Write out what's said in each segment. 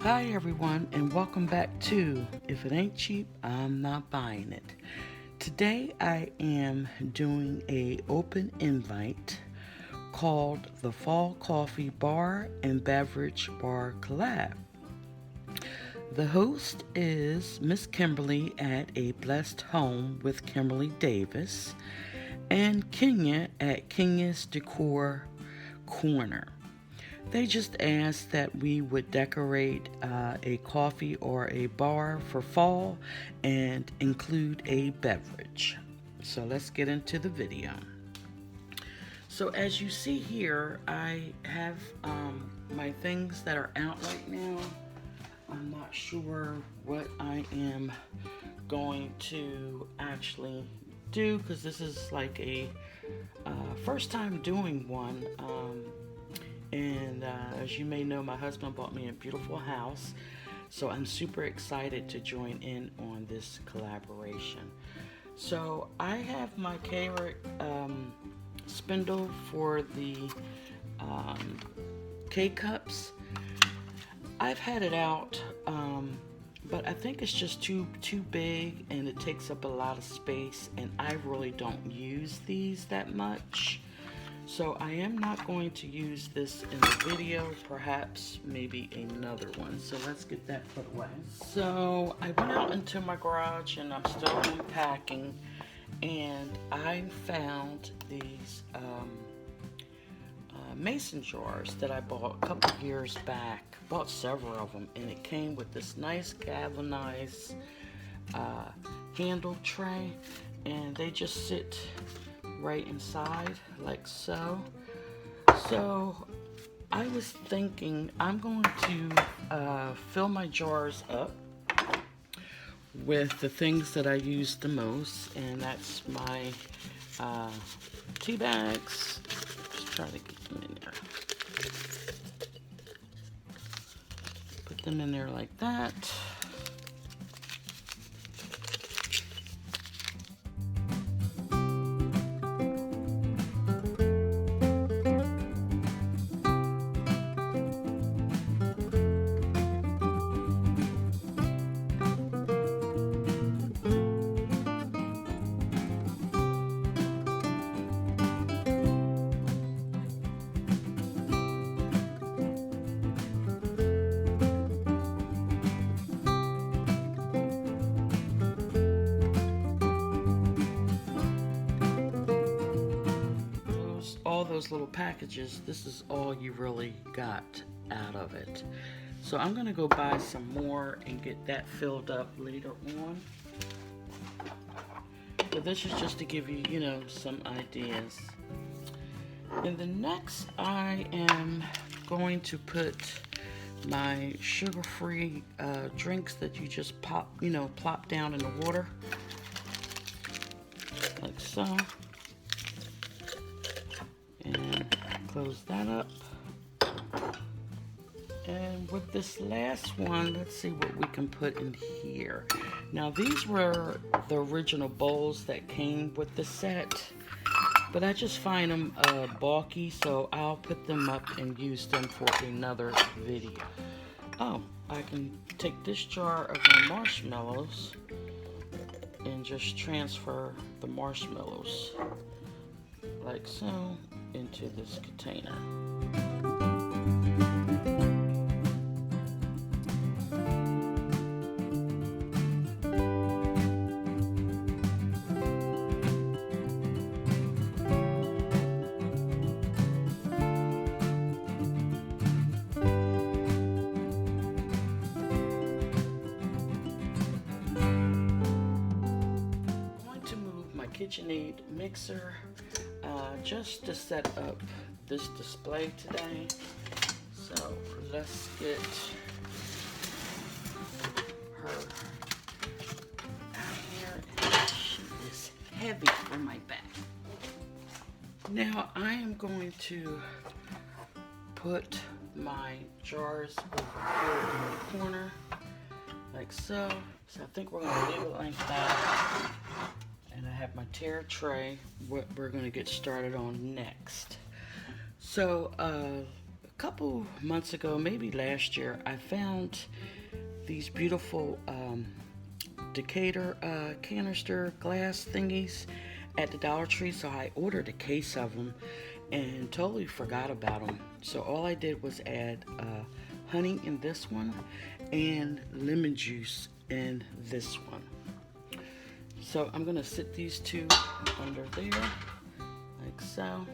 Hi everyone, and welcome back to If It Ain't Cheap, I'm Not Buying It. Today I am doing a open invite called the Fall Coffee Bar and Beverage Bar Collab. The host is Miss Kimberly at A Blessed Home with Kimberly Davis and Kenya at Kenya's Decor Corner. They just asked that we would decorate a coffee or a bar for fall and include a beverage. So let's get into the video. So as you see here, I have my things that are out right now. I'm not sure what I am going to actually do because this is like a first time doing one. And as you may know, my husband bought me a beautiful house, so I'm super excited to join in on this collaboration. So I have my Keurig spindle for the K-cups. I've had it out, but I think it's just too big and it takes up a lot of space, and I really don't use these that much. So I am not going to use this in the video, perhaps maybe another one. So let's get that put away. So I went out into my garage and I'm still unpacking, and I found these mason jars that I bought a couple years back. Bought several of them, and it came with this nice galvanized handle tray, and they just sit right inside like so. So I was thinking I'm going to fill my jars up with the things that I use the most, and that's my tea bags. Just try to get them in there. Put them in there like that. All those little packages, this is all you really got out of it. So I'm gonna go buy some more and get that filled up later on. But this is just to give you, some ideas. And the next I am going to put my sugar-free drinks that you just plop down in the water. Like so. And close that up. And with this last one, let's see what we can put in here. Now these were the original bowls that came with the set, but I just find them bulky, so I'll put them up and use them for another video. Oh, I can take this jar of my marshmallows and just transfer the marshmallows like so into this container. I'm going to move my KitchenAid mixer just to set up this display today. So let's get her out here. She is heavy for my back. Now I am going to put my jars over here in the corner like so. So I think we're going to leave it like that. And I have my tear tray, what we're going to get started on next. So a couple months ago, maybe last year, I found these beautiful decanter canister glass thingies at the Dollar Tree. So I ordered a case of them and totally forgot about them. So all I did was add honey in this one and lemon juice in this one. So I'm gonna sit these two under there like so.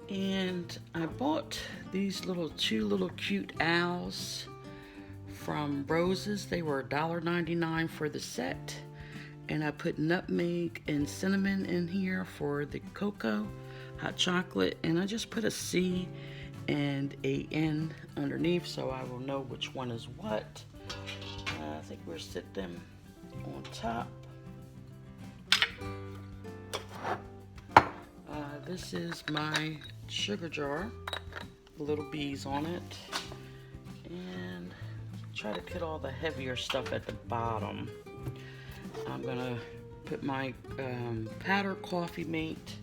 And I bought these two little cute owls from Rose's. They were $1.99 for the set. And I put nutmeg and cinnamon in here for the cocoa, hot chocolate. And I just put a C and a N underneath so I will know which one is what. I think we'll sit them on top. This is my sugar jar, little bees on it, and try to put all the heavier stuff at the bottom. I'm gonna put my powder coffee mate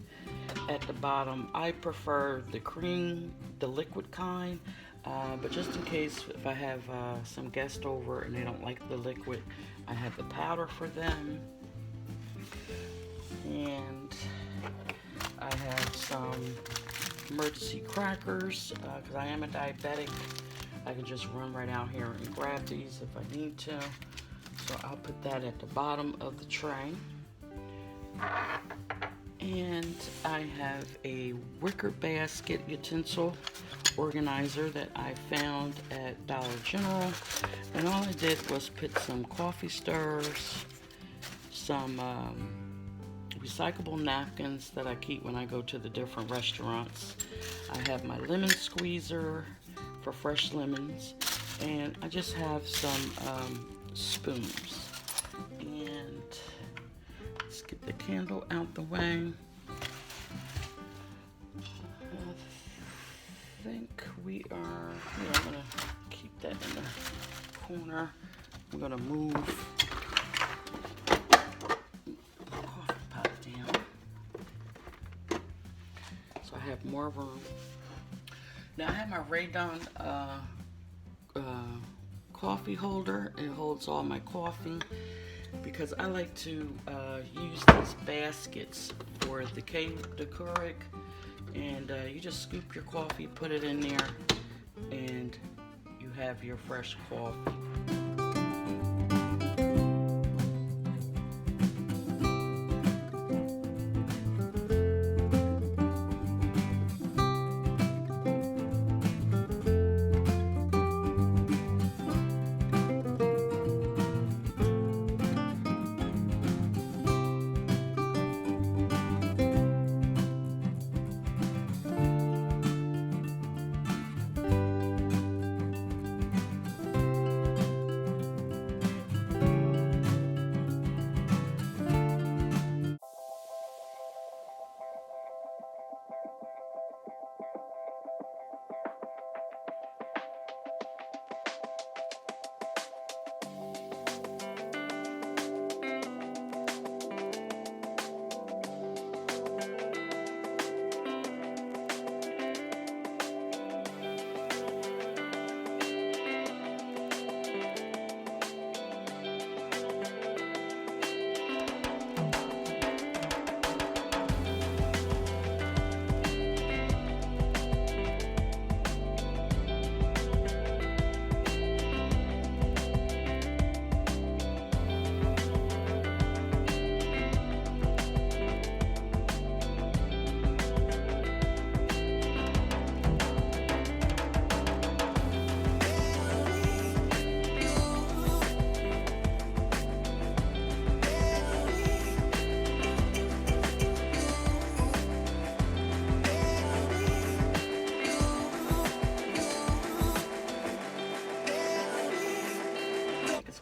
at the bottom. I prefer the cream, the liquid kind, but just in case if I have some guests over and they don't like the liquid, I have the powder for them. And I have some emergency crackers because I am a diabetic. I can just run right out here and grab these if I need to. So I'll put that at the bottom of the tray. And I have a wicker basket utensil organizer that I found at Dollar General. And all I did was put some coffee stirrers, some recyclable napkins that I keep when I go to the different restaurants. I have my lemon squeezer for fresh lemons, and I just have some spoons. And let's get the candle out the way. I think we are, I'm gonna keep that in the corner. I'm gonna move have more room. Now I have my Raydon coffee holder. It holds all my coffee because I like to use these baskets for the decor, and you just scoop your coffee, put it in there, and you have your fresh coffee.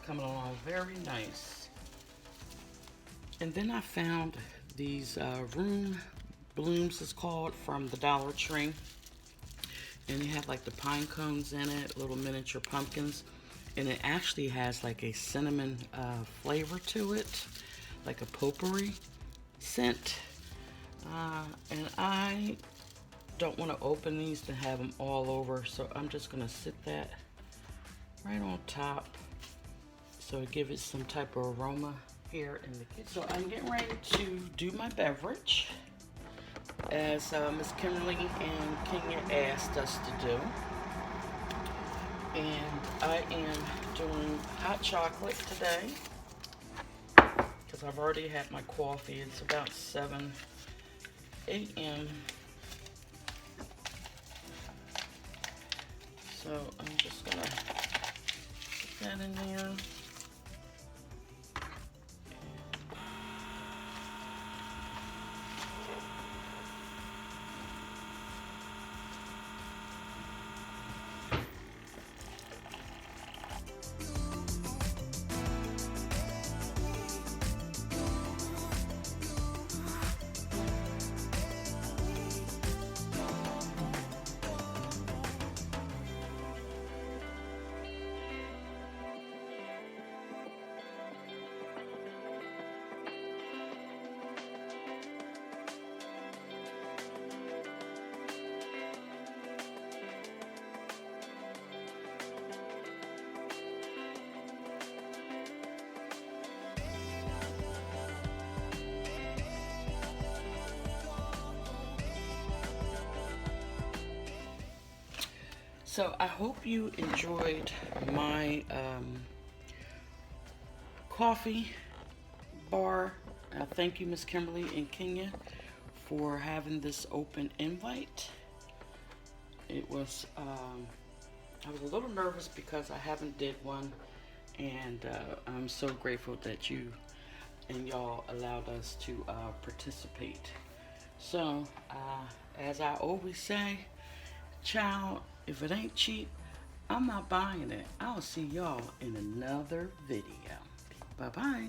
Coming along very nice. And then I found these room blooms, it's called, from the Dollar Tree. And they have like the pine cones in it, little miniature pumpkins. And it actually has like a cinnamon flavor to it, like a potpourri scent. And I don't want to open these to have them all over, so I'm just going to sit that right on top so it gives it some type of aroma here in the kitchen. So I'm getting ready to do my beverage as Miss Kimberly and Kenya asked us to do. And I am doing hot chocolate today because I've already had my coffee. It's about 7 a.m. So I'm just gonna put that in there. So I hope you enjoyed my coffee bar. Thank you, Miss Kimberly and Kenya, for having this open invite. It was, I was a little nervous because I haven't did one, and I'm so grateful that you and y'all allowed us to participate. So, as I always say, child, if it ain't cheap, I'm not buying it. I'll see y'all in another video. Bye-bye.